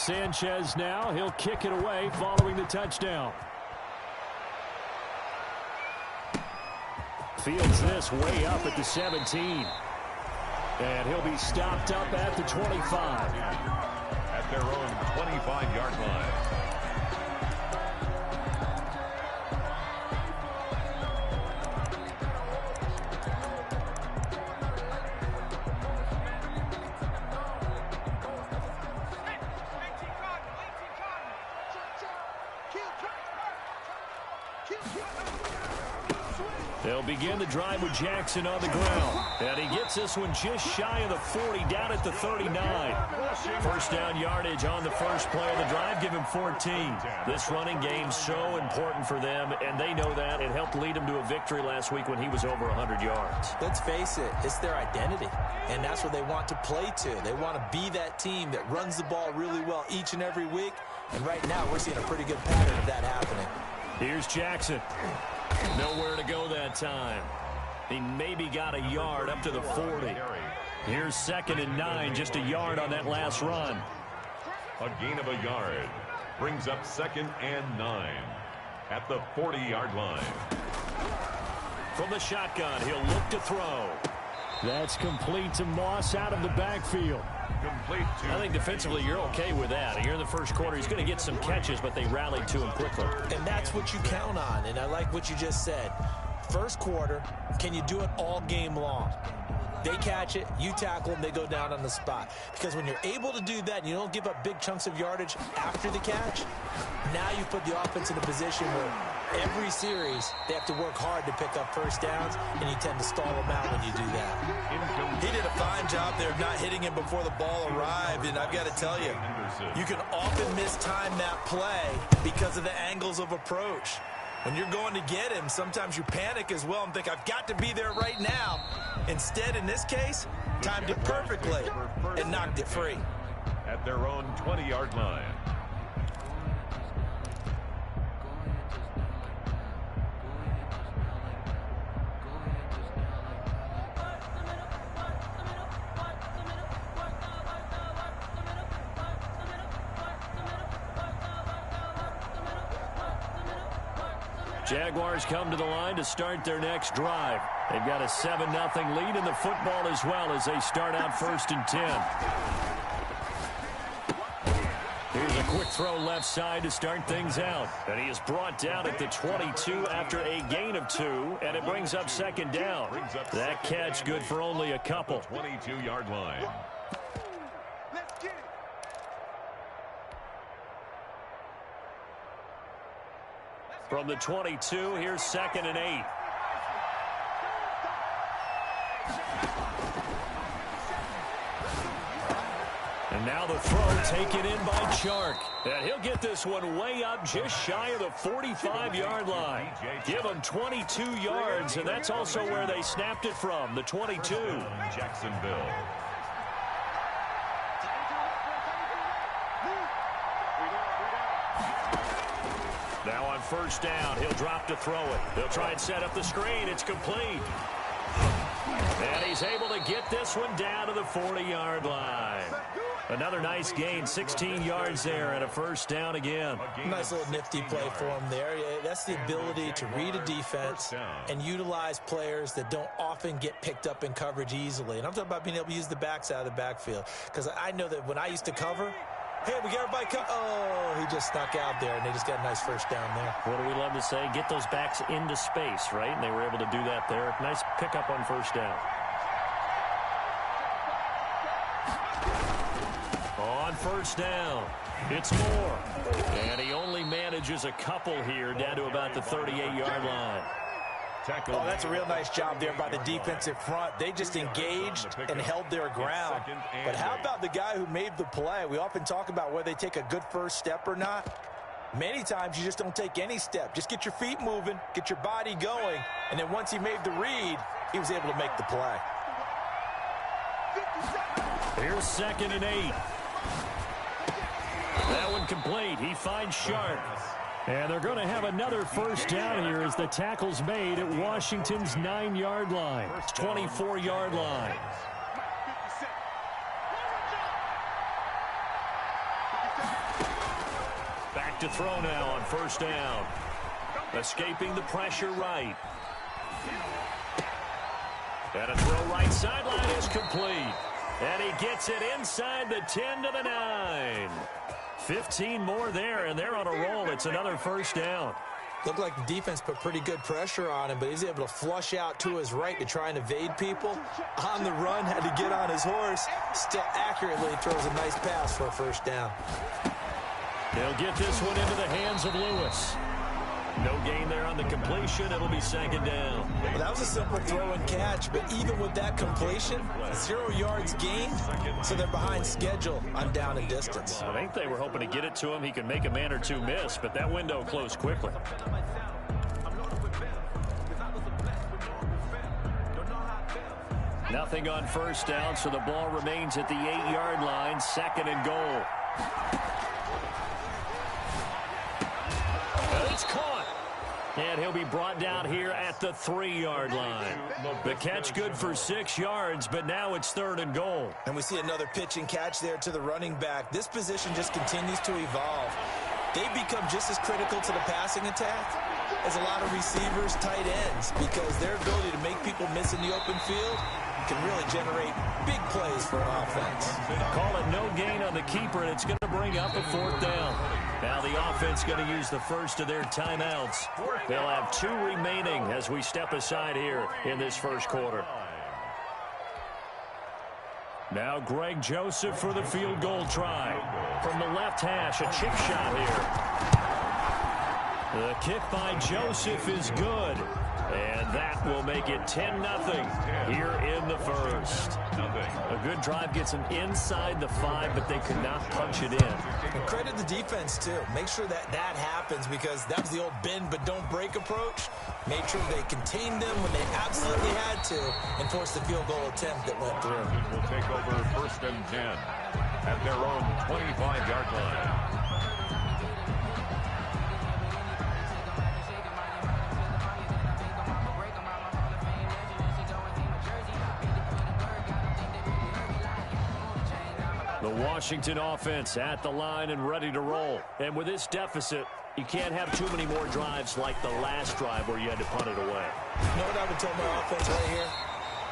Sanchez now. He'll kick it away following the touchdown. Fields this way up at the 17. And he'll be stopped up at the 25. At their own 25-yard line. They'll begin the drive with Jackson on the ground. And he gets this one just shy of the 40, down at the 39. First down yardage on the first play of the drive, give him 14. This running game so important for them, and they know that. It helped lead them to a victory last week when he was over 100 yards. Let's face it, it's their identity, and that's what they want to play to. They want to be that team that runs the ball really well each and every week, and right now we're seeing a pretty good pattern of that happening. Here's Jackson. Nowhere to go that time. He maybe got a yard up to the 40. Here's 2nd and 9, just a yard on that last run. A gain of a yard brings up 2nd and 9 at the 40-yard line. From the shotgun, he'll look to throw. That's complete to Moss out of the backfield. Complete to... I think defensively you're okay with that. Here in the first quarter, he's going to get some catches, but they rallied to him quickly. And that's what you count on, and I like what you just said. First quarter, can you do it all game long? They catch it, you tackle them, they go down on the spot. Because when you're able to do that and you don't give up big chunks of yardage after the catch, now you put the offense in a position where every series they have to work hard to pick up first downs, and you tend to stall them out when you do that. He did a fine job there of not hitting him before the ball arrived, and I've got to tell you, you can often mistime that play because of the angles of approach. When you're going to get him, sometimes you panic as well and think, I've got to be there right now. Instead, in this case, timed it perfectly and knocked it free. At their own 20-yard line. Jaguars come to the line to start their next drive. They've got a 7-0 lead in the football as well as they start out 1st and 10. Here's a quick throw left side to start things out. And he is brought down at the 22 after a gain of 2, and it brings up 2nd down. That catch good for only a couple. 22-yard line. From the 22, here's 2nd and 8. And now the throw taken in by Chark. And he'll get this one way up just shy of the 45-yard line. Give him 22 yards, and that's also where they snapped it from, the 22. Jacksonville. Now on 1st down, he'll drop to throw it. They'll try and set up the screen. It's complete. And he's able to get this one down to the 40-yard line. Another nice gain, 16 yards there, and a 1st down again. Nice little nifty play for him there. That's the ability to read a defense and utilize players that don't often get picked up in coverage easily. And I'm talking about being able to use the backs out of the backfield. Because I know that when I used to cover, hey, we got everybody oh, he just snuck out there, and they just got a nice 1st down there. What do we love to say? Get those backs into space, right? And they were able to do that there. Nice pickup on 1st down. On 1st down, it's Moore. And he only manages a couple here down to about the 38-yard line. Oh, that's a real nice job there by the defensive front. They just engaged and held their ground. But how about the guy who made the play? We often talk about whether they take a good first step or not. Many times you just don't take any step. Just get your feet moving, get your body going, and then once he made the read, he was able to make the play. Here's 2nd and 8. That one complete. He finds Sharp. And they're going to have another 1st down here as the tackle's made at Washington's 9-yard line. 24-yard line. Back to throw now on first down. Escaping the pressure right. And a throw right sideline is complete. And he gets it inside the 10 to the 9. 15 more there, and they're on a roll. It's another first down. Looked like the defense put pretty good pressure on him, but he's able to flush out to his right to try and evade people. On the run, had to get on his horse. Still accurately throws a nice pass for a first down. They'll get this one into the hands of Lewis. No gain there on the completion. It'll be second down. Well, that was a simple throw and catch, but even with that completion, 0 yards gained, so they're behind schedule on down and distance. I think they were hoping to get it to him. He could make a man or two miss, but that window closed quickly. Nothing on first down, so the ball remains at the 8-yard line, second and goal. And it's caught. And he'll be brought down here at the 3-yard line. The catch good for 6 yards, but now it's third and goal. And we see another pitch and catch there to the running back. This position just continues to evolve. They've become just as critical to the passing attack as a lot of receivers, tight ends, because their ability to make people miss in the open field can really generate big plays for an offense. Call it no gain on the keeper, and it's going to bring up a fourth down. Now the offense going to use the first of their timeouts. They'll have 2 remaining as we step aside here in this first quarter. Now Greg Joseph for the field goal try. From the left hash, a chip shot here. The kick by Joseph is good. And that will make it 10-0 here in the first. A good drive gets them inside the 5, but they could not punch it in. And credit the defense, too. Make sure that that happens, because that was the old bend but don't break approach. Made sure they contained them when they absolutely had to and forced the field goal attempt that went through. Will take over first and 10 at their own 25-yard line. The Washington offense at the line and ready to roll. And with this deficit, you can't have too many more drives like the last drive where you had to punt it away. You know what I would tell my offense right here?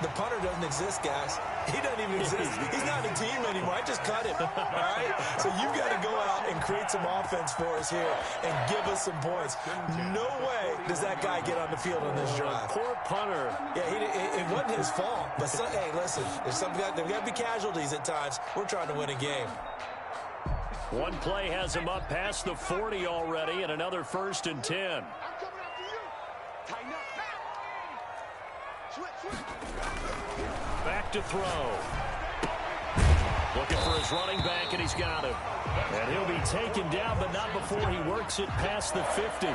The punter doesn't exist, guys. He doesn't even exist. He's not a team anymore. I just cut him, all right? So you've got to go out and create some offense for us here and give us some points. No way does that guy get on the field on this drive. Poor punter. Yeah, it wasn't his fault. But, hey, listen, there's got to be casualties at times. We're trying to win a game. One play has him up past the 40 already, and another first and 10. Back to throw. Looking for his running back, and he's got him. And he'll be taken down, but not before he works it past the 50.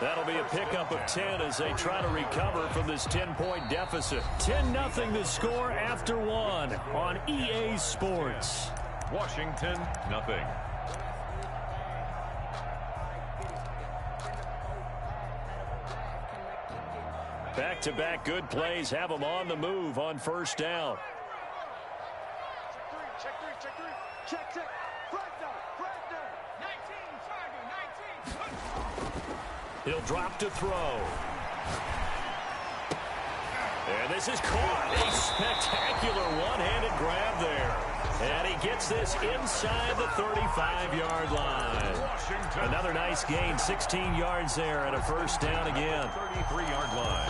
That'll be a pickup of 10 as they try to recover from this 10-point deficit. 10-0 the score after 1 on EA Sports. Washington, 0. Back-to-back good plays have them on the move on first down. Check three. Check. Front down. 19. He'll drop to throw. And this is caught. A spectacular one-handed grab there. And he gets this inside the 35-yard line. Another nice gain, 16 yards there, and a first down again. 33-yard line.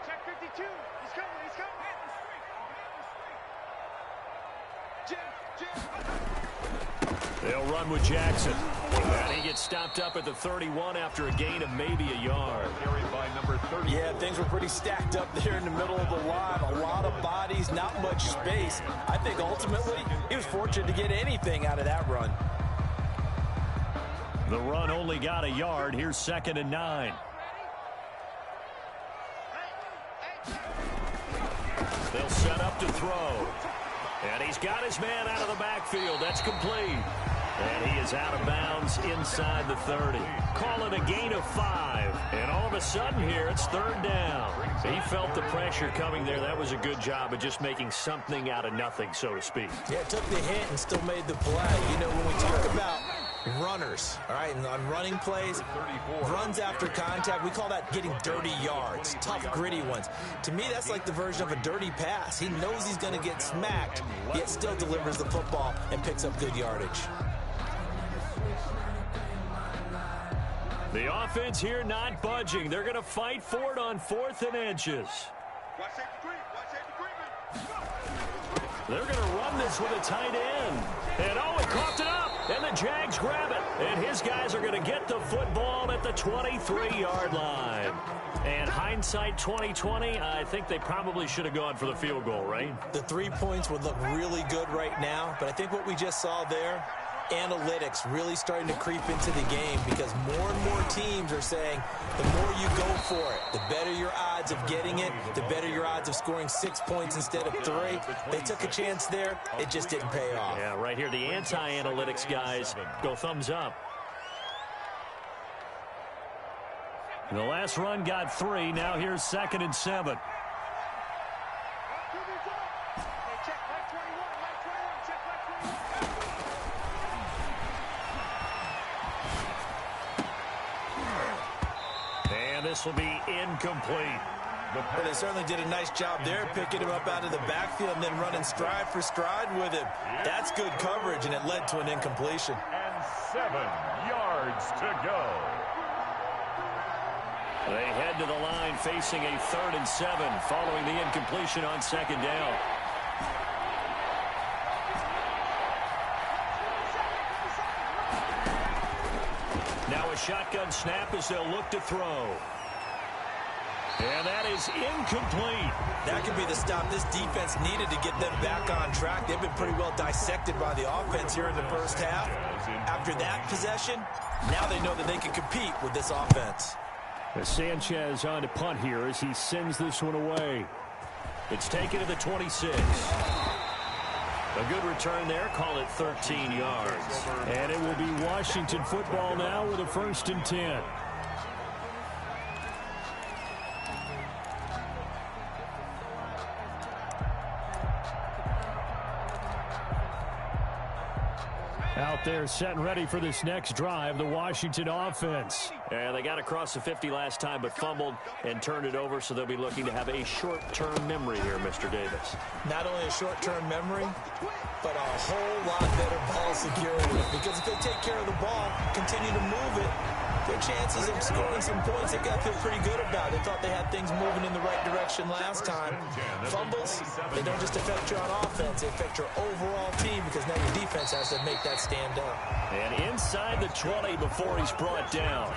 Check 52. He's coming. They'll run with Jackson. And he gets stopped up at the 31 after a gain of maybe a yard. Carried by number 30. Yeah, things were pretty stacked up there in the middle of the line. A lot of bodies, not much space. I think ultimately he was fortunate to get anything out of that run. The run only got a yard. Here's second and 9. They'll set up to throw. And he's got his man out of the backfield. That's complete. And he is out of bounds inside the 30. Call it a gain of 5. And all of a sudden here, it's 3rd down. He felt the pressure coming there. That was a good job of just making something out of nothing, so to speak. Yeah, took the hit and still made the play. You know, when we talk about runners, all right, and on running plays, runs after contact, we call that getting dirty yards, tough, gritty ones. To me, that's like the version of a dirty pass. He knows he's going to get smacked, yet still delivers the football and picks up good yardage. The offense here not budging. They're going to fight for it on 4th and inches. They're going to run this with a tight end. And oh, he coughed it up. And the Jags grab it. And his guys are going to get the football at the 23-yard line. And hindsight 2020, I think they probably should have gone for the field goal, right? The 3 points would look really good right now. But I think what we just saw there, analytics really starting to creep into the game, because more and more teams are saying the more you go for it, the better your odds of getting it, the better your odds of scoring 6 points instead of 3. They took a chance there. It just didn't pay off. Yeah, right here, the anti-analytics guys go thumbs up. The last run got 3. Now here's 2nd and 7. This will be incomplete. But they certainly did a nice job there, picking him up out of the backfield and then running stride for stride with him. That's good coverage, and it led to an incompletion. And 7 yards to go. They head to the line facing a 3rd and 7 following the incompletion on 2nd down. Now a shotgun snap as they'll look to throw. And that is incomplete. That could be the stop this defense needed to get them back on track. They've been pretty well dissected by the offense here in the first half. After that possession, now they know that they can compete with this offense. Sanchez on to punt here as he sends this one away. It's taken to the 26. A good return there. Call it 13 yards. And it will be Washington football now with a 1st and 10. Out there set and ready for this next drive, the Washington offense. And they got across the 50 last time but fumbled and turned it over, so they'll be looking to have a short-term memory here, Mr. Davis. Not only a short-term memory, but a whole lot better ball security. Because if they take care of the ball, continue to move it, their chances of scoring some points, they've got to feel pretty good about it. They thought they had things moving in the right direction last time. Fumbles, they don't just affect you on offense, they affect your overall team, because now your defense has to make that stand up. And inside the 20 before he's brought down.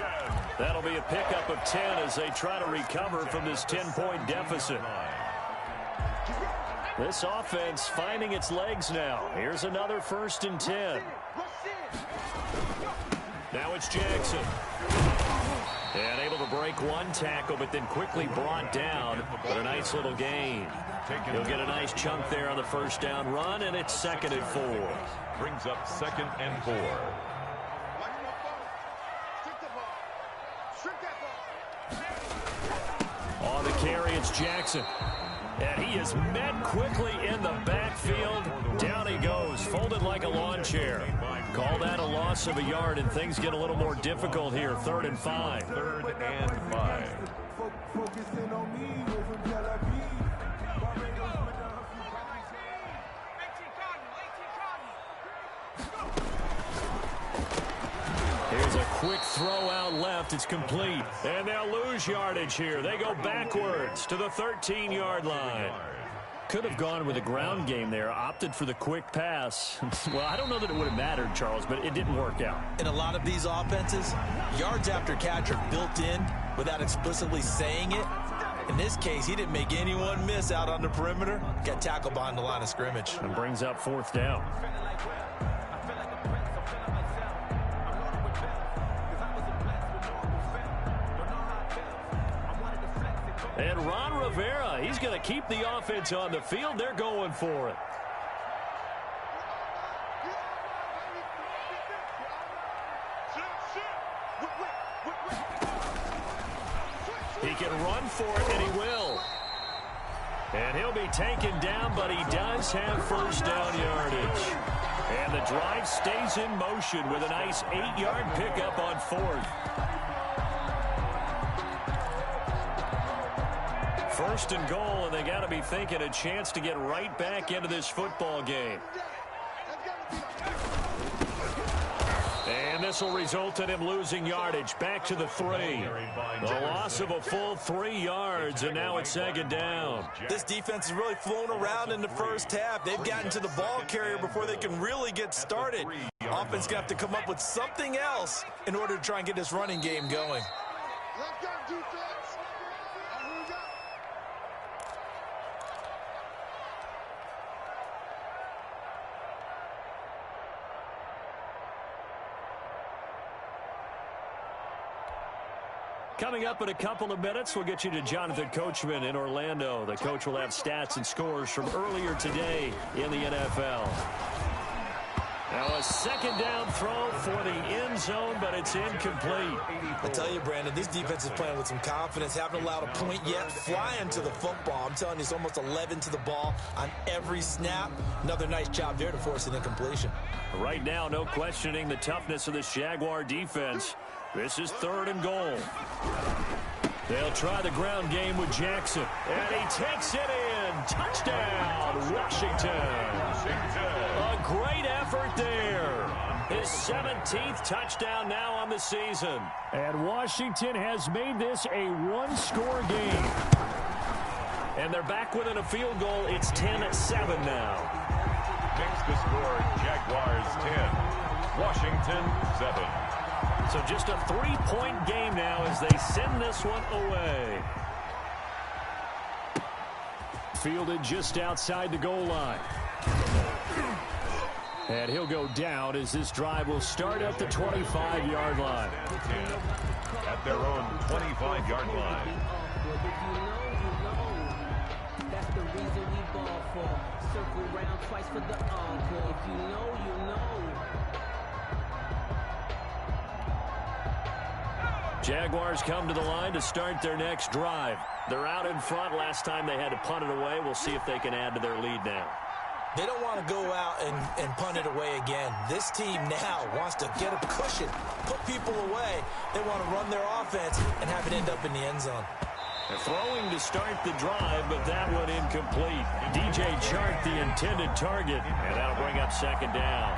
That'll be a pickup of 10 as they try to recover from this 10-point deficit. This offense finding its legs now. Here's another 1st and 10. Now it's Jackson. And able to break one tackle, but then quickly brought down. But a nice little gain. He'll get a nice chunk there on the 1st down run, and it's 2nd and 4. Brings up 2nd and 4. On the carry, it's Jackson. And he is met quickly in the backfield. Down he goes, folded like a lawn chair. Call that a loss of a yard, and things get a little more difficult here. 3rd and 5. 3rd and 5. Here's a quick throw out left. It's complete. And they'll lose yardage here. They go backwards to the 13-yard line. Could have gone with a ground game there, opted for the quick pass. Well, I don't know that it would have mattered, Charles, but it didn't work out. In a lot of these offenses, yards after catch are built in without explicitly saying it. In this case, he didn't make anyone miss out on the perimeter. Got tackled behind the line of scrimmage. And brings up 4th down. And Ron Rivera, he's going to keep the offense on the field. They're going for it. He can run for it, and he will. And he'll be taken down, but he does have first down yardage. And the drive stays in motion with a nice 8-yard pickup on 4th. First and goal, and they got to be thinking a chance to get right back into this football game. And this will result in him losing yardage back to the 3. The loss of a full 3 yards, and now it's 2nd down. This defense is really flown around in the first half. They've gotten to the ball carrier before they can really get started. Offense going to have to come up with something else in order to try and get this running game going. Let's go, defense. Here we go. Coming up in a couple of minutes, we'll get you to Jonathan Coachman in Orlando. The coach will have stats and scores from earlier today in the NFL. Now a 2nd down throw for the end zone, but it's incomplete. I tell you, Brandon, this defense is playing with some confidence. Haven't allowed a point yet. Flying to the football. I'm telling you, it's almost 11 to the ball on every snap. Another nice job there to force an incompletion. Right now, no questioning the toughness of this Jaguar defense. This is 3rd and goal. They'll try the ground game with Jackson. And he takes it in. Touchdown, Washington. A great effort there. His 17th touchdown now on the season. And Washington has made this a one-score game. And they're back within a field goal. It's 10-7 now. Makes the score Jaguars 10, Washington 7. So just a 3-point game now as they send this one away. Fielded just outside the goal line. And he'll go down as this drive will start at the 25-yard line. At their own 25-yard line. That's the reason we ball for. Circle round twice for the encore. If you know, you know. Jaguars come to the line to start their next drive. They're out in front. Last time they had to punt it away. We'll see if they can add to their lead now. They don't want to go out and punt it away again. This team now wants to get a cushion, put people away. They want to run their offense and have it end up in the end zone. They're throwing to start the drive, but that one incomplete. DJ Chark, the intended target, and that'll bring up 2nd down.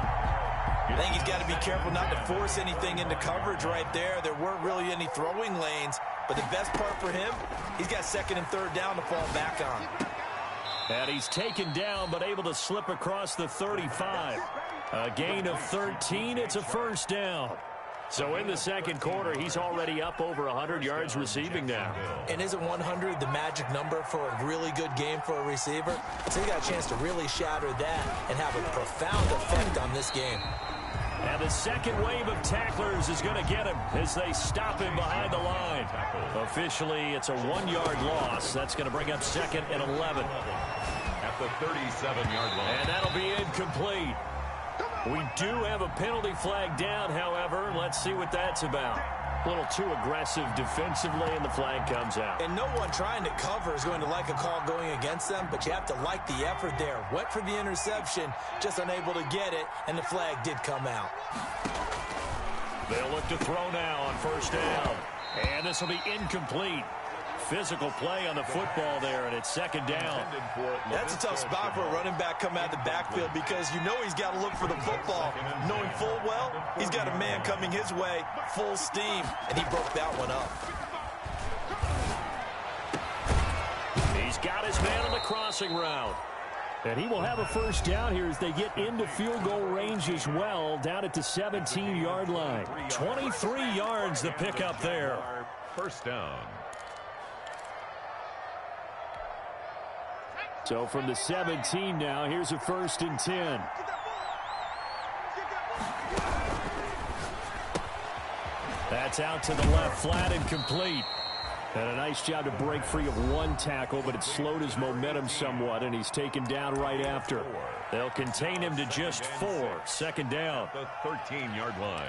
I think he's got to be careful not to force anything into coverage right there. There weren't really any throwing lanes, but the best part for him, he's got 2nd and 3rd down to fall back on. And he's taken down, but able to slip across the 35. A gain of 13. It's a 1st down. So in the 2nd quarter, he's already up over 100 yards receiving now. And isn't 100 the magic number for a really good game for a receiver? So he got a chance to really shatter that and have a profound effect on this game. And the 2nd wave of tacklers is going to get him as they stop him behind the line. Officially, it's a 1-yard loss. That's going to bring up 2nd and 11. At the 37-yard line. And that'll be incomplete. We do have a penalty flag down, however. Let's see what that's about. A little too aggressive defensively, and the flag comes out. And no one trying to cover is going to like a call going against them, but you have to like the effort there. Went for the interception, just unable to get it, and the flag did come out. They'll look to throw now on 1st down. And this will be incomplete. Physical play on the football there, and it's 2nd down. That's a tough spot for a running back coming out of the backfield because you know he's got to look for the football. Knowing full well, he's got a man coming his way, full steam, and he broke that one up. He's got his man on the crossing route. And he will have a 1st down here as they get into field goal range as well, down at the 17-yard line. 23 yards the pickup there. 1st down. So from the 17 now, here's a 1st and 10. That's out to the left, flat and complete. And a nice job to break free of one tackle, but it slowed his momentum somewhat, and he's taken down right after. They'll contain him to just 4. 2nd down. The 13-yard line.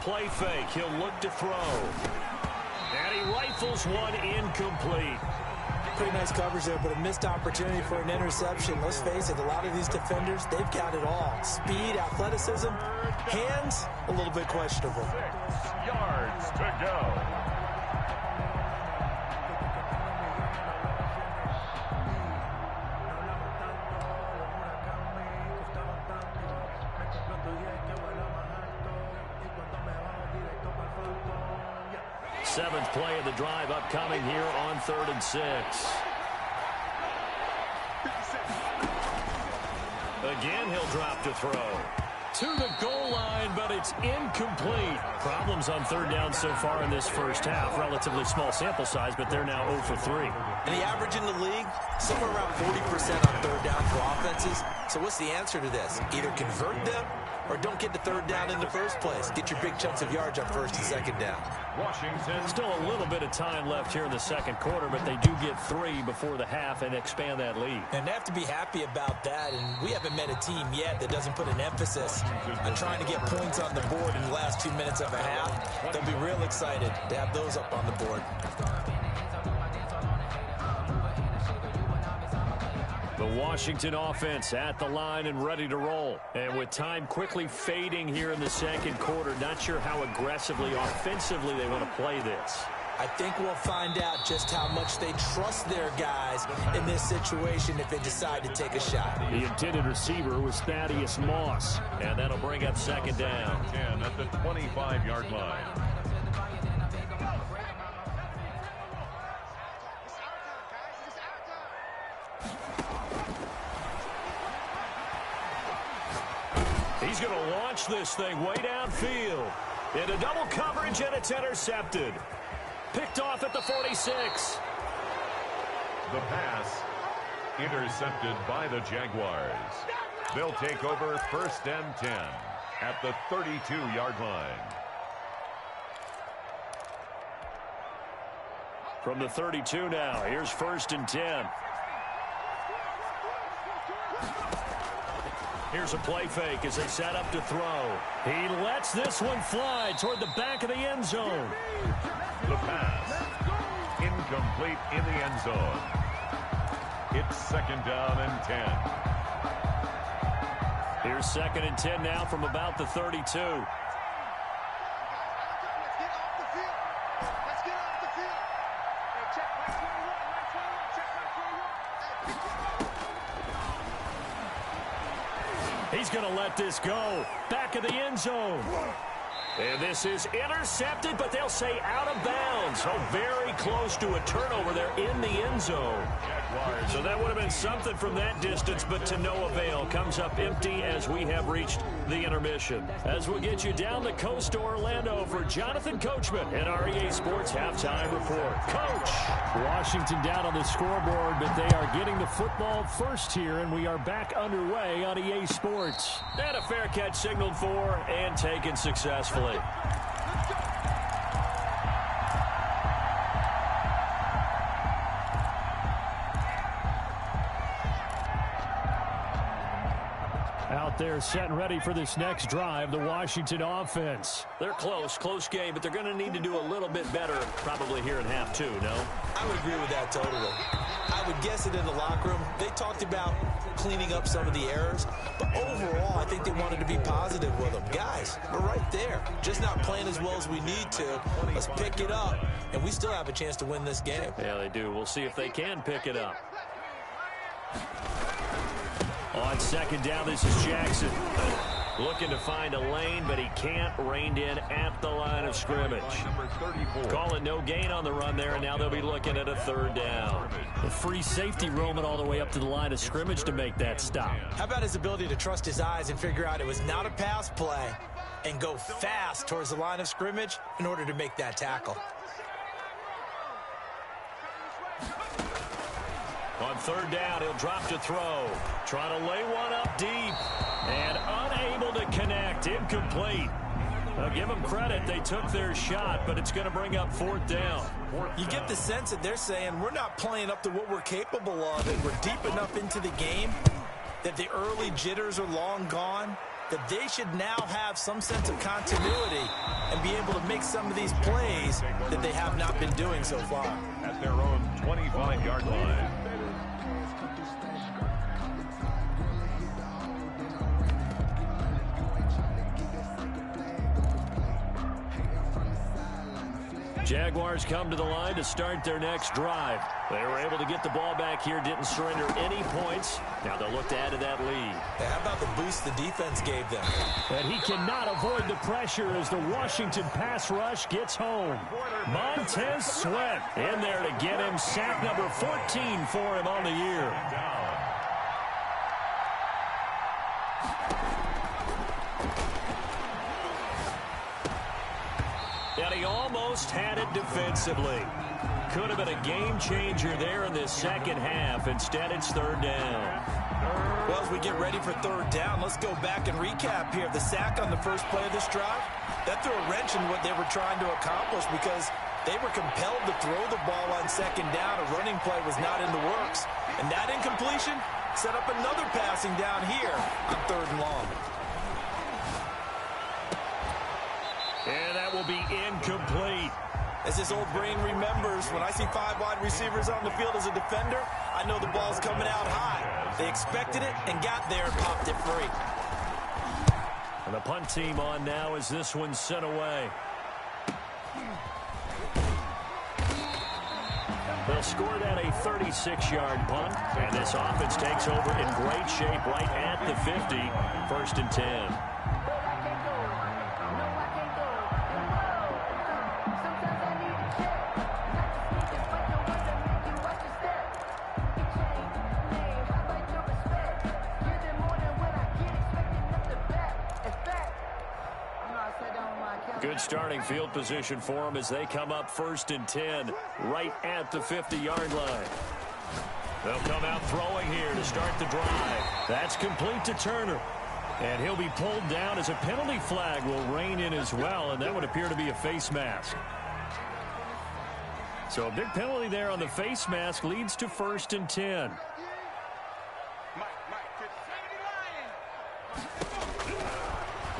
play fake. He'll look to throw. And he rifles one incomplete. Pretty nice coverage there, but a missed opportunity for an interception. Let's face it, a lot of these defenders, they've got it all. Speed, athleticism, hands, a little bit questionable. 6 yards to go. Seventh play of the drive upcoming here on 3rd and 6. Again, he'll drop to throw. To the goal line, but it's incomplete. Problems on 3rd down so far in this first half. Relatively small sample size, but they're now 0 for 3. And the average in the league, somewhere around 40% on 3rd down for offenses. So what's the answer to this? Either convert them or don't get to 3rd down in the first place. Get your big chunks of yards on 1st and 2nd down. Washington. Still a little bit of time left here in the 2nd quarter, but they do get 3 before the half and expand that lead. And they have to be happy about that, and we haven't met a team yet that doesn't put an emphasis on trying to get points on the board in the last 2 minutes of a half. They'll be real excited to have those up on the board. The Washington offense at the line and ready to roll. And with time quickly fading here in the 2nd quarter, not sure how aggressively, offensively they want to play this. I think we'll find out just how much they trust their guys in this situation if they decide to take a shot. The intended receiver was Thaddeus Moss. And that'll bring up 2nd down. 10 at the 25-yard line. He's going to launch this thing way downfield. Into double coverage, and it's intercepted. Picked off at the 46. The pass intercepted by the Jaguars. They'll take over 1st and 10 at the 32-yard line. From the 32 now, here's 1st and 10. Here's a play fake as they set up to throw. He lets this one fly toward the back of the end zone. The pass incomplete in the end zone. It's 2nd down and 10. Here's 2nd and 10 now from about the 32. He's going to let this go. Back of the end zone. And this is intercepted, but they'll say out of bounds. So very close to a turnover there in the end zone. So that would have been something from that distance, but to no avail. Comes up empty as we have reached the intermission. As we'll get you down the coast to Orlando for Jonathan Coachman and our EA Sports Halftime Report. Coach! Washington down on the scoreboard, but they are getting the football first here, and we are back underway on EA Sports. And a fair catch signaled for and taken successfully. Out there set and ready for this next drive, the Washington offense. They're close game, but they're going to need to do a little bit better probably here in half 2, no? I would agree with that totally. I would guess it in the locker room. They talked about cleaning up some of the errors, but overall, I think they wanted to be positive with them. Guys, we're right there. Just not playing as well as we need to. Let's pick it up, and we still have a chance to win this game. Yeah, they do. We'll see if they can pick it up. On 2nd down, this is Jackson. Looking to find a lane, but he can't. Reined in at the line of scrimmage. Calling no gain on the run there, and now they'll be looking at a 3rd down. The free safety roaming all the way up to the line of scrimmage to make that stop. How about his ability to trust his eyes and figure out it was not a pass play and go fast towards the line of scrimmage in order to make that tackle? On 3rd down, he'll drop to throw. Trying to lay one up deep. And unable to connect. Incomplete. Now give them credit. They took their shot, but it's going to bring up 4th down. You get the sense that they're saying we're not playing up to what we're capable of, and we're deep enough into the game that the early jitters are long gone, that they should now have some sense of continuity and be able to make some of these plays that they have not been doing so far. At their own 25-yard line. Jaguars come to the line to start their next drive. They were able to get the ball back here, didn't surrender any points. Now they'll look to add to that lead. How about the boost the defense gave them? And he cannot avoid the pressure as the Washington pass rush gets home. Montez Sweat in there to get him sack number 14 for him on the year. And he almost had it defensively. Could have been a game changer there in this second half. Instead, it's third down. Well, as we get ready for third down, let's go back and recap here. The sack on the first play of this drive, that threw a wrench in what they were trying to accomplish because they were compelled to throw the ball on second down. A running play was not in the works. And that incompletion set up another passing down here on third and long. And that will be incomplete. As this old brain remembers, when I see 5 wide receivers on the field as a defender, I know the ball's coming out high. They expected it and got there and popped it free. And the punt team on now as this one's sent away. They'll score that a 36-yard punt. And this offense takes over in great shape right at the 50. First and 10. Good starting field position for them as they come up first and 10 right at the 50-yard line. They'll come out throwing here to start the drive. That's complete to Turner. And he'll be pulled down as a penalty flag will rein in as well, and that would appear to be a face mask. So a big penalty there on the face mask leads to first and 10.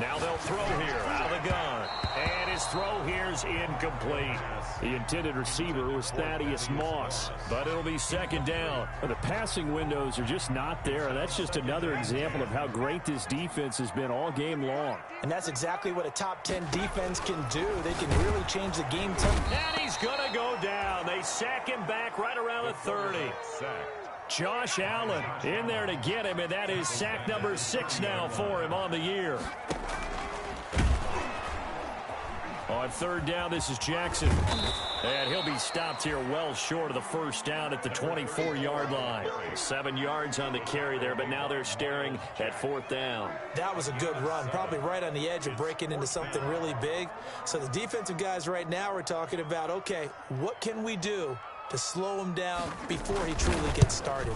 Now they'll throw here out of the gun. And his throw here is incomplete. The intended receiver was Thaddeus Moss. But it'll be second down. The passing windows are just not there. And that's just another example of how great this defense has been all game long. And that's exactly what a top 10 defense can do. They can really change the game tempo. And he's going to go down. They sack him back right around the 30. Josh Allen in there to get him, and that is sack number 6 now for him on the year. On third down, this is Jackson. And he'll be stopped here well short of the first down at the 24-yard line. 7 yards on the carry there, but now they're staring at fourth down. That was a good run, probably right on the edge of breaking into something really big. So the defensive guys right now are talking about, okay, what can we do to slow him down before he truly gets started?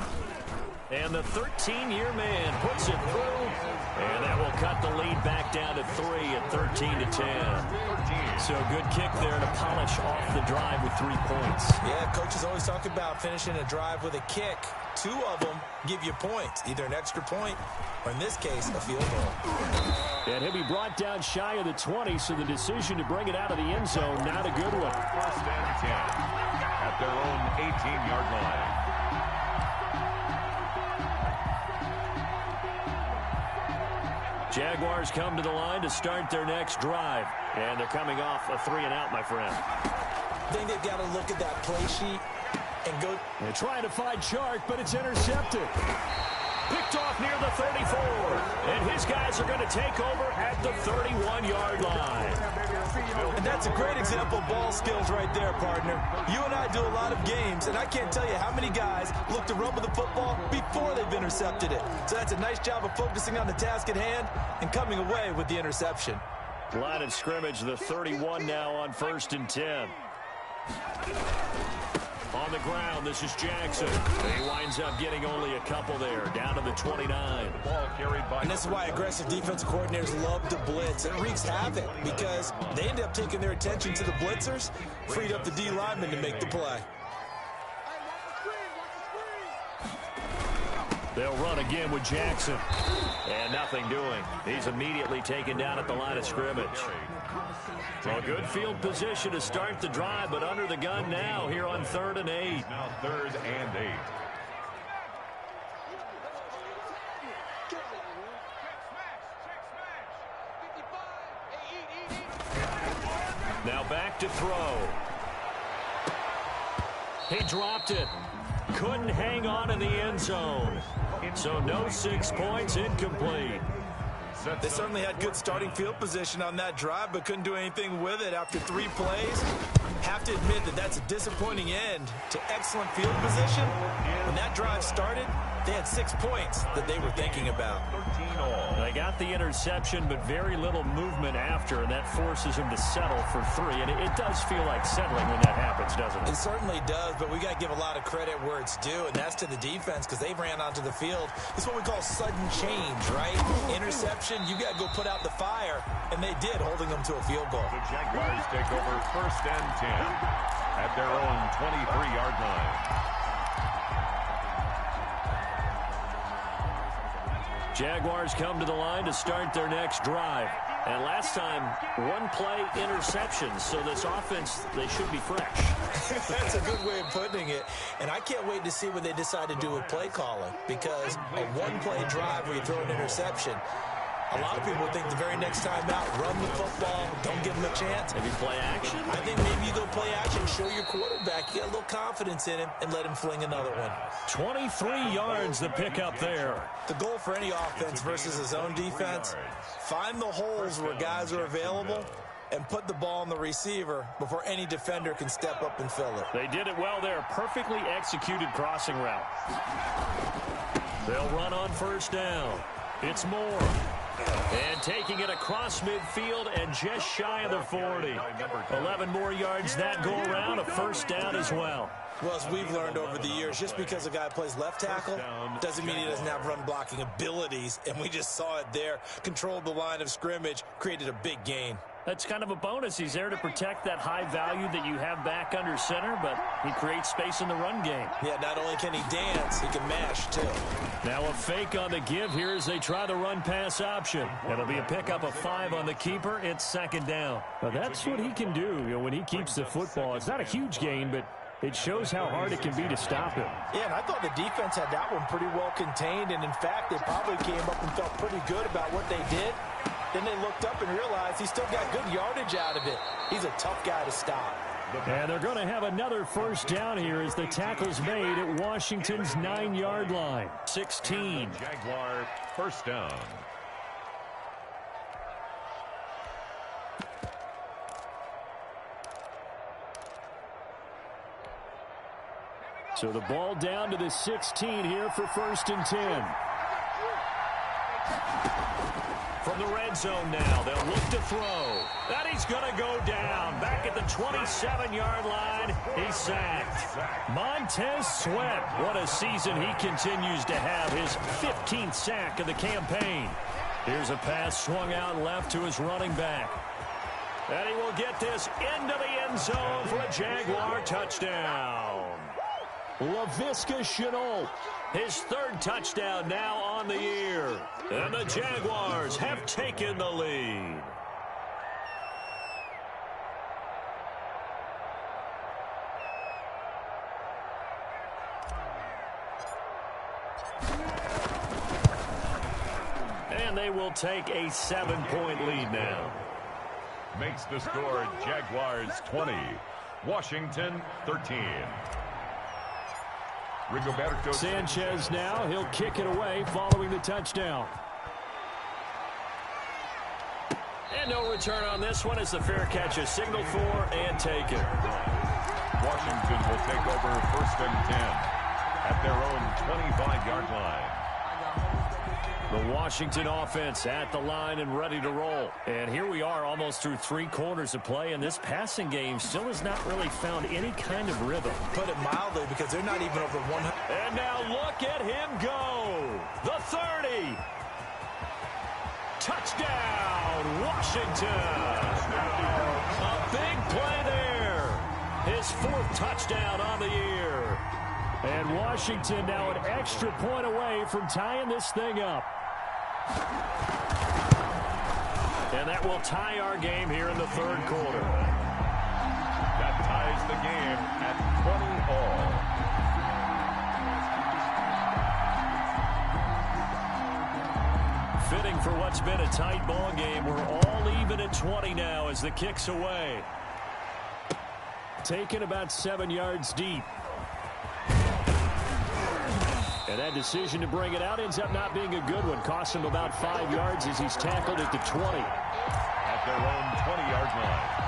And the 13-year man puts it through. And that will cut the lead back down to 3 at 13-10. So good kick there to polish off the drive with 3 points. Yeah, coaches always talk about finishing a drive with a kick. 2 of them give you points, either an extra point or, in this case, a field goal. And he'll be brought down shy of the 20, so the decision to bring it out of the end zone, not a good one. First and 10 at their own 18-yard line. Jaguars come to the line to start their next drive. And they're coming off a 3-and-out, my friend. I think they've got to look at that play sheet and go. They're trying to find Chark, but it's intercepted. Picked off near the 34. And his guys are going to take over at the 31-yard line. And that's a great example of ball skills right there, partner. You and I do a lot of games, and I can't tell you how many guys look to run with the football before they've intercepted it. So that's a nice job of focusing on the task at hand and coming away with the interception. Line of scrimmage, the 31 now on first and 10. On the ground, this is Jackson. He winds up getting only a couple there, down to the 29. Ball carried by. And this is why aggressive defensive coordinators love to blitz. It wreaks havoc because they end up taking their attention to the blitzers, freed up the D lineman to make the play. They'll run again with Jackson. And nothing doing. He's immediately taken down at the line of scrimmage. Well, good field position to start the drive, but under the gun now here on 3rd and 8. Now 3rd and 8. Now back to throw. He dropped it. Couldn't hang on in the end zone. So no 6 points, incomplete. They certainly had good starting field position on that drive, but couldn't do anything with it after 3 plays. Have to admit that that's a disappointing end to excellent field position. When that drive started, they had 6 points that they were thinking about. 13 all. They got the interception, but very little movement after, and that forces them to settle for 3. And it does feel like settling when that happens, doesn't it? It certainly does, but we got to give a lot of credit where it's due, and that's to the defense because they ran onto the field. It's what we call sudden change, right? Interception, you got to go put out the fire, and they did, holding them to a field goal. The Jaguars take over 1st and 10 at their own 23-yard line. Jaguars come to the line to start their next drive. And last time, 1-play interceptions. So this offense, they should be fresh. That's a good way of putting it. And I can't wait to see what they decide to do with play calling. Because a 1-play drive where you throw an interception, a lot of people think the very next time out, run the football, don't give them a chance. Maybe play action? I think maybe you go play action, show your quarterback, you got a little confidence in him, and let him fling another one. 23 yards to pick up there. The goal for any offense versus his own defense, find the holes where guys are available and put the ball on the receiver before any defender can step up and fill it. They did it well there. Perfectly executed crossing route. They'll run on 1st down. It's Moore. And taking it across midfield and just shy of the 40. 11 more yards that go around, a 1st down as well. Well, as we've learned over the years, just because a guy plays left tackle doesn't mean he doesn't have run blocking abilities. And we just saw it there. Controlled the line of scrimmage, created a big gain. That's kind of a bonus. He's there to protect that high value that you have back under center, but he creates space in the run game. Yeah, not only can he dance, he can mash, too. Now a fake on the give here as they try the run-pass option. It'll be a pickup of 5 on the keeper. It's 2nd down. But that's what he can do, when he keeps the football. It's not a huge gain, but it shows how hard it can be to stop him. Yeah, and I thought the defense had that one pretty well contained, and in fact, they probably came up and felt pretty good about what they did. Then they looked up and realized he still got good yardage out of it. He's a tough guy to stop. And they're going to have another 1st down here as the tackle's made at Washington's 9-yard line. 16. Jaguar 1st down. So the ball down to the 16 here for 1st and 10. From the red zone now, they'll look to throw. That he's going to go down. Back at the 27-yard line, he's sacked. Montez Sweat, what a season he continues to have. His 15th sack of the campaign. Here's a pass swung out left to his running back. And he will get this into the end zone for a Jaguar touchdown. Laviska Shenault, his 3rd touchdown now on the year. And the Jaguars have taken the lead. And they will take a 7-point lead now. Makes the score Jaguars 20, Washington 13. Rigoberto Sanchez now, he'll kick it away following the touchdown. And no return on this one as the fair catch is signaled for and taken. Washington will take over 1st and 10 at their own 25-yard line. The Washington offense at the line and ready to roll. And here we are almost through 3 quarters of play, and this passing game still has not really found any kind of rhythm. Put it mildly, because they're not even over 100. And now look at him go. The 30. Touchdown, Washington. A big play there. His 4th touchdown on the year. And Washington now an extra point away from tying this thing up. And that will tie our game here in the third quarter. That ties the game at 20 all. Fitting for what's been a tight ball game. We're all even at 20 now as the kick's away. Taken about 7 yards deep. And that decision to bring it out ends up not being a good one. Costs him about 5 yards as he's tackled at the 20. At their own 20-yard line.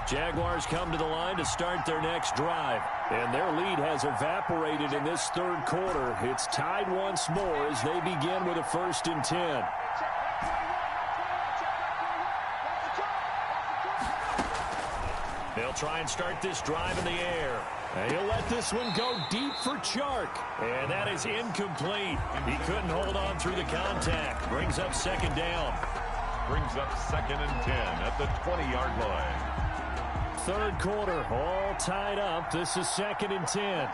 Jaguars come to the line to start their next drive. And their lead has evaporated in this third quarter. It's tied once more as they begin with a 1st and 10. They'll try and start this drive in the air. And he'll let this one go deep for Chark. And that is incomplete. He couldn't hold on through the contact. Brings up 2nd down. Brings up 2nd and 10 at the 20-yard line. Third quarter, all tied up. This is 2nd and 10.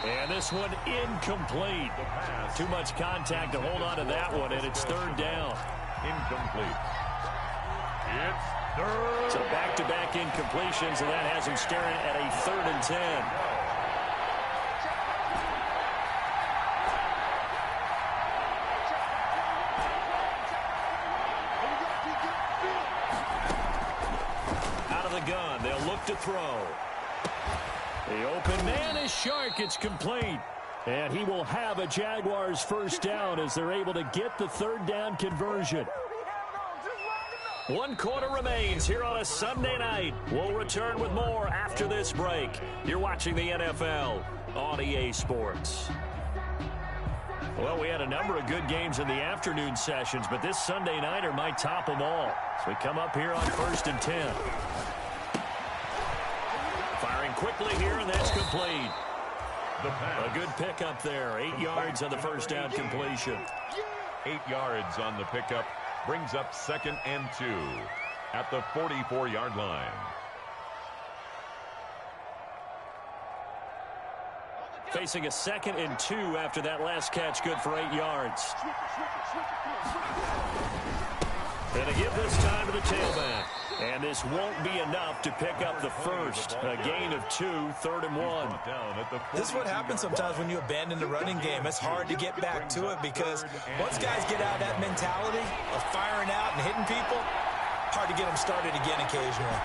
And this one incomplete. Too much contact to hold on to that one, and it's 3rd down. Incomplete. It's 3rd. So back-to-back incompletions, and that has him staring at a 3rd and 10. Gun. They'll look to throw. The open man is Chark. It's complete. And he will have a Jaguars 1st down as they're able to get the 3rd down conversion. 1 quarter remains here on a Sunday night. We'll return with more after this break. You're watching the NFL on EA Sports. Well, we had a number of good games in the afternoon sessions, but this Sunday nighter might top them all. So we come up here on 1st and 10. Firing quickly here, and that's complete. A good pickup there. 8 yards on the 1st down completion. 8 yards on the pickup. Brings up 2nd and 2 at the 44-yard line. Facing a 2nd and 2 after that last catch, good for 8 yards. And to give this time to the tailback. And this won't be enough to pick up the 1st. A gain of 2, 3rd and 1. This is what happens sometimes when you abandon the running game. It's hard to get back to it because once guys get out of that mentality of firing out and hitting people, hard to get them started again occasionally.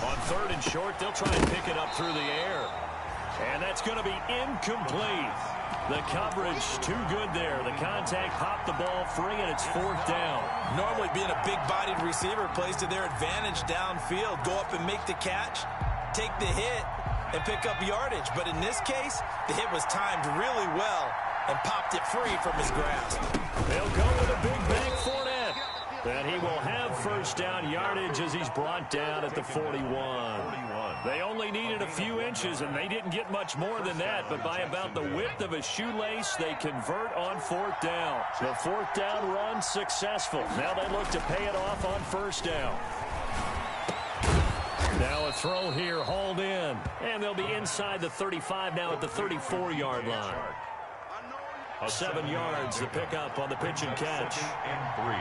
On 3rd and short, they'll try and pick it up through the air. And that's going to be incomplete. The coverage too good there. The contact popped the ball free, and it's 4th down. Normally being a big-bodied receiver plays to their advantage downfield. Go up and make the catch, take the hit, and pick up yardage. But in this case, the hit was timed really well and popped it free from his grasp. They'll go with a big bank Fournette. And he will have 1st down yardage as he's brought down at the 41. They only needed a few inches, and they didn't get much more than that. But by about the width of a shoelace, they convert on 4th down. The 4th down run successful. Now they look to pay it off on 1st down. Now a throw here, hauled in. And they'll be inside the 35 now at the 34-yard line. 7 yards, the pickup on the pitch and catch. 2nd and 3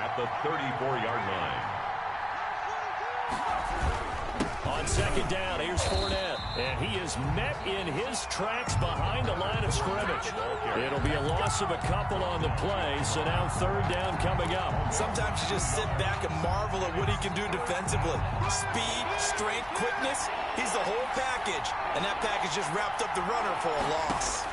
at the 34-yard line. On 2nd down, here's Fournette. And he is met in his tracks behind the line of scrimmage. It'll be a loss of a couple on the play, so now 3rd down coming up. Sometimes you just sit back and marvel at what he can do defensively. Speed, strength, quickness, he's the whole package. And that package just wrapped up the runner for a loss.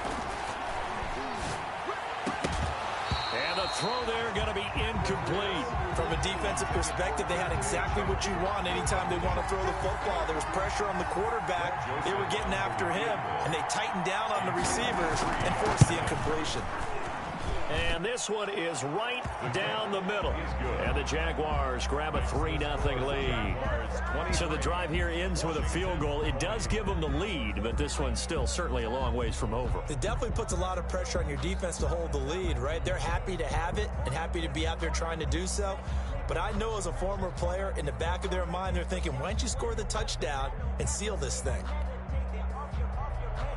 And the throw there going to be incomplete. From a defensive perspective, they had exactly what you want anytime they want to throw the football. There was pressure on the quarterback. They were getting after him, and they tightened down on the receivers and forced the incompletion. And this one is right down the middle. And the Jaguars grab a 3-0 lead. So the drive here ends with a field goal. It does give them the lead, but this one's still certainly a long ways from over. It definitely puts a lot of pressure on your defense to hold the lead, right? They're happy to have it and happy to be out there trying to do so. But I know as a former player, in the back of their mind, they're thinking, why don't you score the touchdown and seal this thing?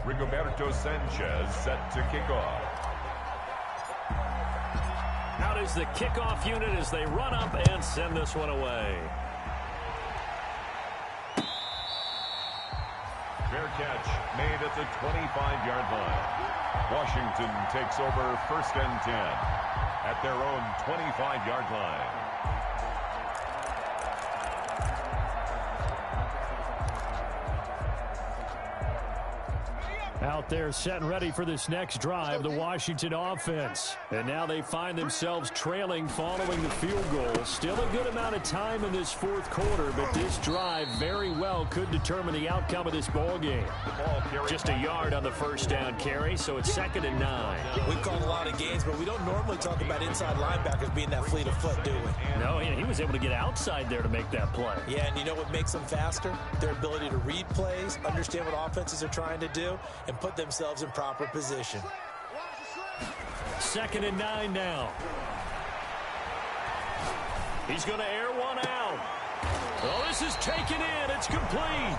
Rigoberto Sanchez set to kick off. Out is the kickoff unit as they run up and send this one away. Fair catch made at the 25-yard line. Washington takes over 1st and 10 at their own 25-yard line. Out there set and ready for this next drive, the Washington offense. And now they find themselves trailing following the field goal. Still a good amount of time in this 4th quarter, but this drive very well could determine the outcome of this ball game. Just a yard on the 1st down carry, so it's 2nd and 9. We've called a lot of games, but we don't normally talk about inside linebackers being that fleet of foot, do we? No, he was able to get outside there to make that play. Yeah, and you know what makes them faster? Their ability to read plays, understand what offenses are trying to do, and put themselves in proper position. 2nd and 9 now. He's going to air one out. Oh, this is taken in. It's complete.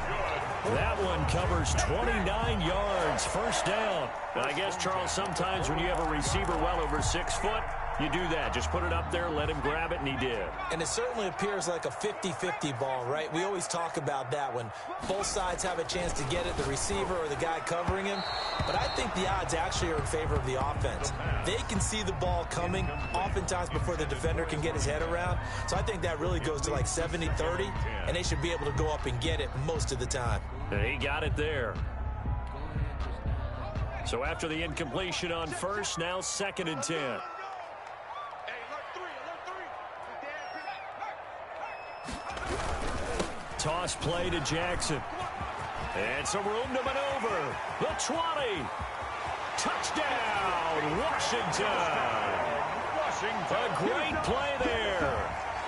That one covers 29 yards. 1st down. And I guess, Charles, sometimes when you have a receiver well over 6 foot, you do that. Just put it up there, let him grab it, and he did. And it certainly appears like a 50-50 ball, right? We always talk about that when both sides have a chance to get it, the receiver or the guy covering him. But I think the odds actually are in favor of the offense. They can see the ball coming oftentimes before the defender can get his head around. So I think that really goes to like 70-30, and they should be able to go up and get it most of the time. And he got it there. So after the incompletion on 1st, now 2nd and 10. Toss play to Jackson. And some room to maneuver. The 20. Touchdown, Washington. A great play there.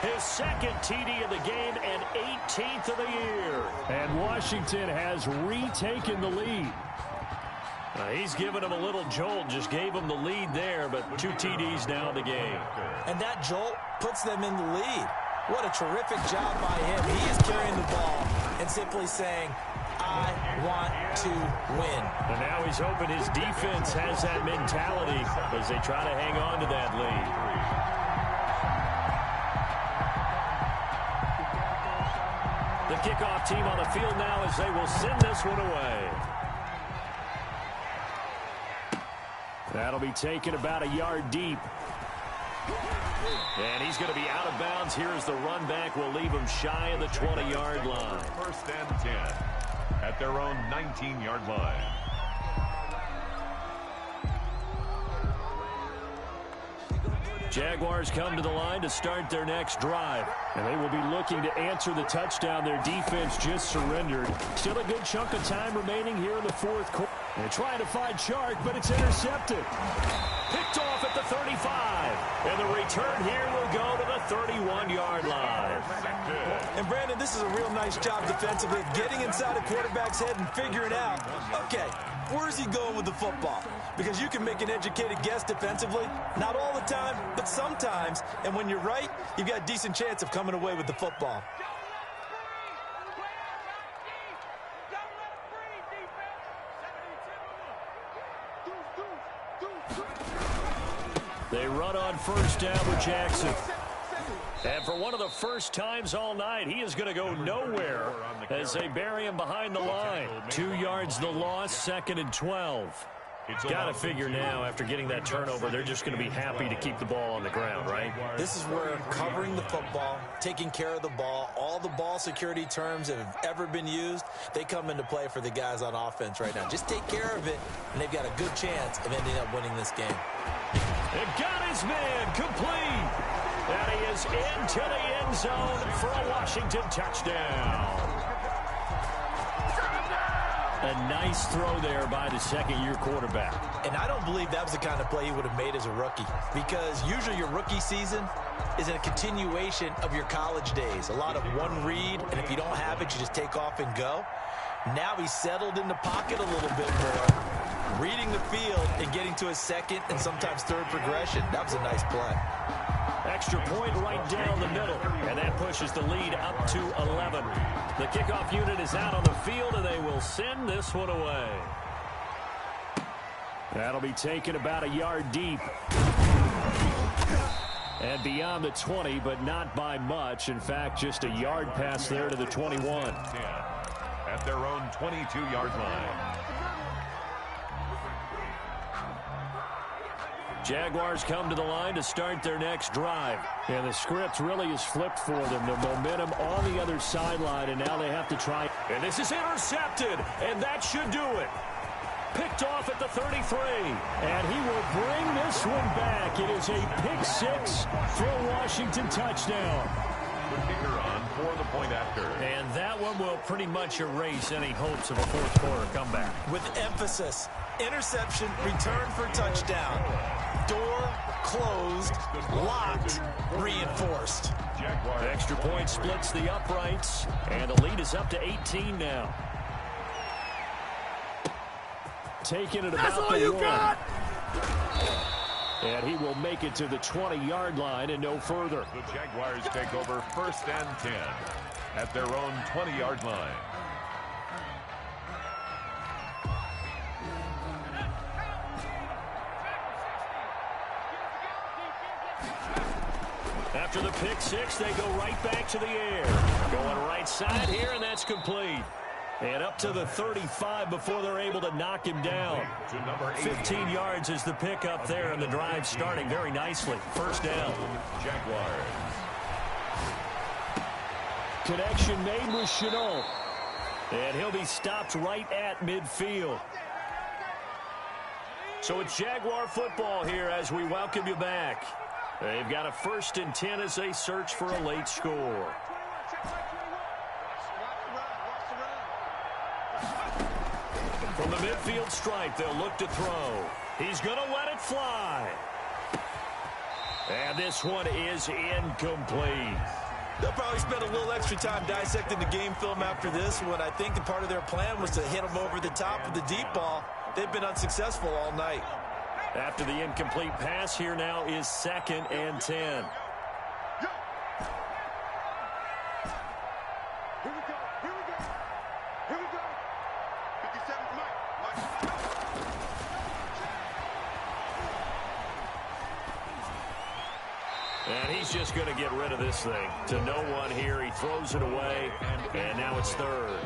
His 2nd TD of the game and 18th of the year. And Washington has retaken the lead. He's given him a little jolt, just gave him the lead there, but 2 TDs now in the game. And that jolt puts them in the lead. What a terrific job by him. He is carrying the ball and simply saying, I want to win. And now he's hoping his defense has that mentality as they try to hang on to that lead. The kickoff team on the field now as they will send this one away. That'll be taken about a yard deep. And he's going to be out of bounds. Here's the run back. Will leave him shy of the 20-yard line. 1st and 10 at their own 19-yard line. Jaguars come to the line to start their next drive. And they will be looking to answer the touchdown their defense just surrendered. Still a good chunk of time remaining here in the 4th quarter. They're trying to find Chark, but it's intercepted. Picked off at the 35. And the return here will go to the 31-yard line. And, Brandon, this is a real nice job defensively of getting inside a quarterback's head and figuring out, okay, where's he going with the football? Because you can make an educated guess defensively. Not all the time, but sometimes. And when you're right, you've got a decent chance of coming away with the football. They run on 1st down with Jackson. And for one of the first times all night, he is going to go nowhere as they bury him behind the line. 2 yards the loss, 2nd and 12. Got to figure now, after getting that turnover, they're just going to be happy to keep the ball on the ground, right? This is where covering the football, taking care of the ball, all the ball security terms that have ever been used, they come into play for the guys on offense right now. Just take care of it, and they've got a good chance of ending up winning this game. It got his man complete. And he is into the end zone for a Washington touchdown. A nice throw there by the second-year quarterback. And I don't believe that was the kind of play he would have made as a rookie, because usually your rookie season is a continuation of your college days. A lot of one read, and if you don't have it, you just take off and go. Now he's settled in the pocket a little bit more, reading the field and getting to his second and sometimes third progression. That was a nice play. Extra point right down the middle, and that pushes the lead up to 11. The kickoff unit is out on the field, and they will send this one away. That'll be taken about a yard deep. And beyond the 20, but not by much. In fact, just a yard pass there to the 21. At their own 22-yard line. Jaguars come to the line to start their next drive. And the script really is flipped for them. The momentum on the other sideline, and now they have to try. And this is intercepted, and that should do it. Picked off at the 33, and he will bring this one back. It is a pick six for a Washington touchdown. The kicker on for the point after. And that one will pretty much erase any hopes of a fourth quarter comeback. With emphasis, interception, return for touchdown. Door closed, locked, reinforced. Jaguars. Extra point splits the uprights, and the lead is up to 18 now. Taking it about the one. And he will make it to the 20-yard line and no further. The Jaguars take over 1st and 10 at their own 20-yard line. After the pick six, they go right back to the air. Going right side here, and that's complete. And up to the 35 before they're able to knock him down. 15 yards is the pickup there, and the drive starting very nicely. First down. Jaguars. Connection made with Chenault. And he'll be stopped right at midfield. So it's Jaguar football here as we welcome you back. They've got a 1st and 10 as they search for a late score. From the midfield stripe, they'll look to throw. He's going to let it fly. And this one is incomplete. They'll probably spend a little extra time dissecting the game film after this one. I think that part of their plan was to hit them over the top of the deep ball. They've been unsuccessful all night. After the incomplete pass, here now is 2nd and 10. And he's just going to get rid of this thing. To no one here, he throws it away, and now it's 3rd.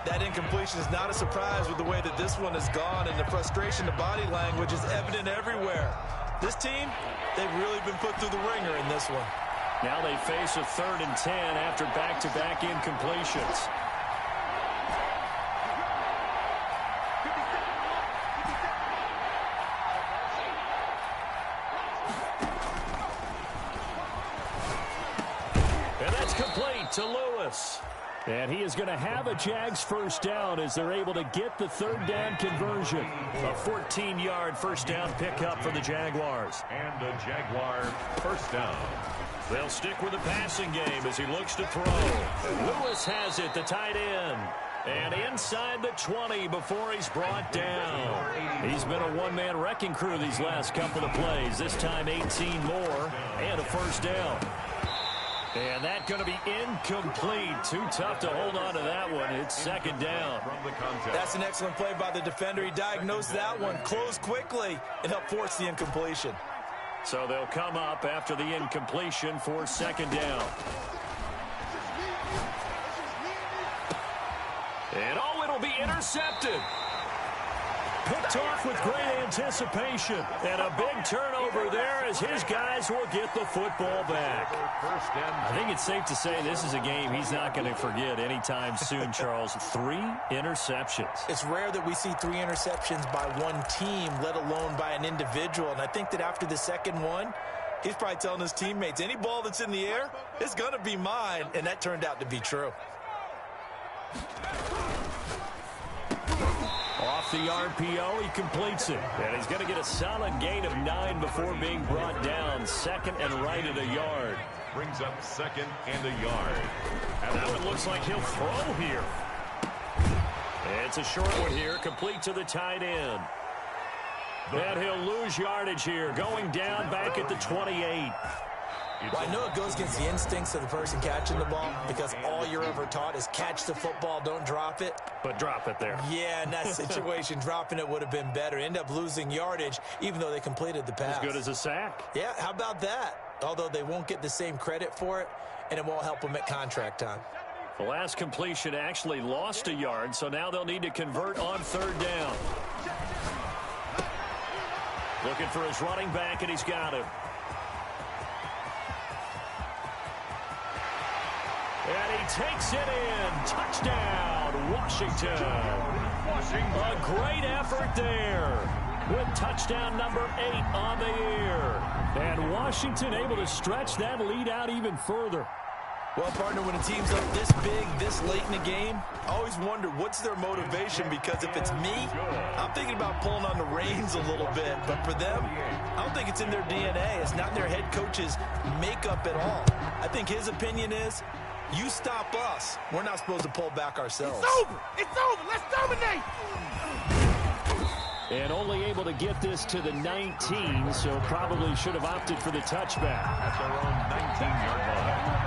That incompletion is not a surprise with the way that this one has gone, and the frustration, the body language is evident everywhere. This team, they've really been put through the ringer in this one. Now they face a 3rd and 10 after back-to-back incompletions. And that's complete to Lewis. And he is going to have a Jags first down as they're able to get the 3rd down conversion. A 14-yard first down pickup for the Jaguars. And a Jaguar first down. They'll stick with the passing game as he looks to throw. And Lewis has it, the tight end. And inside the 20 before he's brought down. He's been a one-man wrecking crew these last couple of plays. This time 18 more and a first down. And that's going to be incomplete. Too tough to hold on to that one. It's 2nd down. That's an excellent play by the defender. He diagnosed that one, closed quickly, and helped force the incompletion. So they'll come up after the incompletion for 2nd down. And it'll be intercepted. Picked off with great anticipation. And a big turnover there as his guys will get the football back. I think it's safe to say this is a game he's not going to forget anytime soon, Charles. 3 interceptions. It's rare that we see 3 interceptions by one team, let alone by an individual. And I think that after the second one, he's probably telling his teammates, any ball that's in the air, it's going to be mine. And that turned out to be true. Off the RPO, he completes it. And he's going to get a solid gain of 9 before being brought down. Second and right at a yard. Brings up second and a yard. And now it looks like he'll throw here. It's a short one here, complete to the tight end. And he'll lose yardage here, going down back at the 28. Well, I know it goes against the instincts of the person catching the ball because all you're ever taught is catch the football, don't drop it. But drop it there. Yeah, in that situation, dropping it would have been better. End up losing yardage, even though they completed the pass. As good as a sack. Yeah, how about that? Although they won't get the same credit for it, and it won't help them at contract time. The last completion actually lost a yard, so now they'll need to convert on third down. Looking for his running back, and he's got him. And he takes it in. Touchdown, Washington. A great effort there with touchdown number 8 on the year. And Washington able to stretch that lead out even further. Well, partner, when a team's up this big, this late in the game, I always wonder what's their motivation, because if it's me, I'm thinking about pulling on the reins a little bit. But for them, I don't think it's in their DNA. It's not in their head coach's makeup at all. I think his opinion is, you stop us, we're not supposed to pull back ourselves. It's over! It's over! Let's dominate! And only able to get this to the 19, so probably should have opted for the touchback. At their own 19-yard line.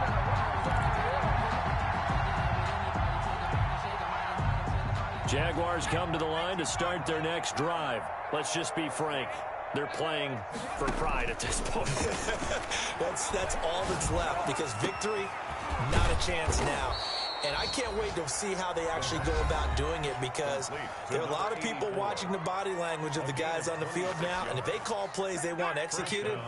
Jaguars come to the line to start their next drive. Let's just be frank. They're playing for pride at this point. That's all that's left, because victory, not a chance now. And I can't wait to see how they actually go about doing it, because there are a lot of people watching the body language of the guys on the field now, and if they call plays they want executed,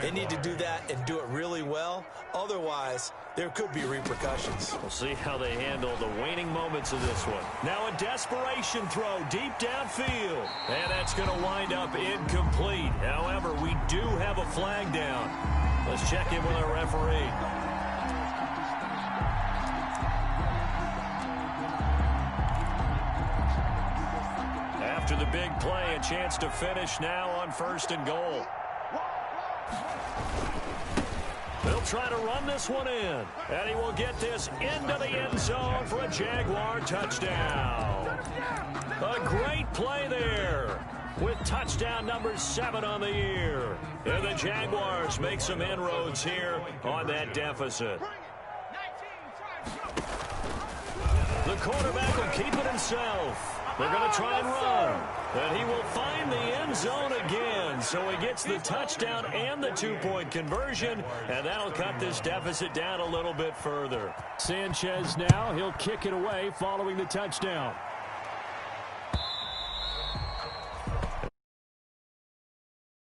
they need to do that and do it really well. Otherwise, there could be repercussions. We'll see how they handle the waning moments of this one. Now a desperation throw deep downfield. And that's going to wind up incomplete. However, we do have a flag down. Let's check in with our referee. After the big play, a chance to finish now on 1st and goal. They'll try to run this one in. And he will get this into the end zone for a Jaguar touchdown. A great play there with touchdown number 7 on the year. And the Jaguars make some inroads here on that deficit. The quarterback will keep it himself. They're going to try and run. And he will find the end zone again. So he gets the touchdown and the 2-point conversion. And that'll cut this deficit down a little bit further. Sanchez now, he'll kick it away following the touchdown.